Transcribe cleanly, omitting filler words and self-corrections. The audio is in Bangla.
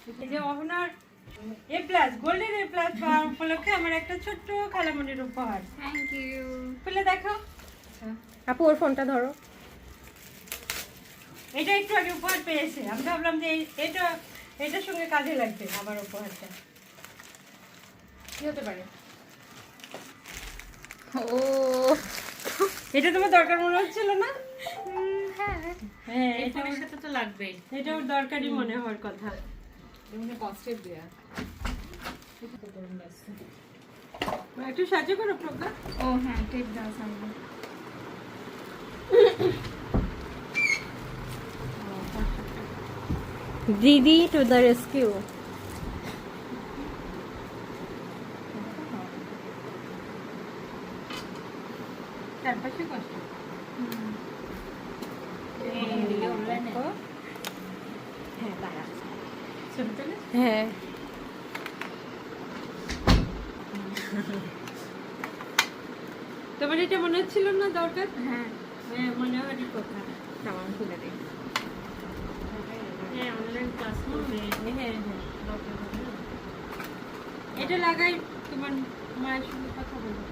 এই যে অহনার A+ গোল্ডেন A+ পাওয়ার উপলক্ষে আমার একটা ছোট্ট খালামণির উপহার। Thank you. খুলে দেখো। আপু ওর ফোনটা ধরো। এটা একটু আগে উপহার পেয়েছে, আমি ভাবলাম যে এটার সঙ্গে কাজে লাগবে আমার উপহারটা। কি হতে পারে? ও এটা তোমার দরকার মনে হচ্ছিল না? হ্যাঁ, হ্যাঁ, এই ফোনের সাথে তো লাগবেই। এটা ওর দরকারি মনে হওয়ার কথা। এমনি কষ্টের দেয়া। একটু সাহায্য করো প্রজ্ঞা। ও হ্যাঁ, টেপ দাও সামনে। দিদি টু দ্য রেস্কিউ। চারপাশে কষ্ট। হ্যাঁ, দাঁড়া। ছবি তোলে? হ্যাঁ তোমার এটা মনে হচ্ছিল না দরকার? হ্যাঁ, হ্যাঁ, মনে হওয়ারই কথা। সামান খুলে দিই। হ্যাঁ, অনলাইন ক্লাস করবে। হ্যাঁ, হ্যাঁ। দরকার হবে না। এটা লাগাই তোমার মায়ের সঙ্গে কথা বলবো।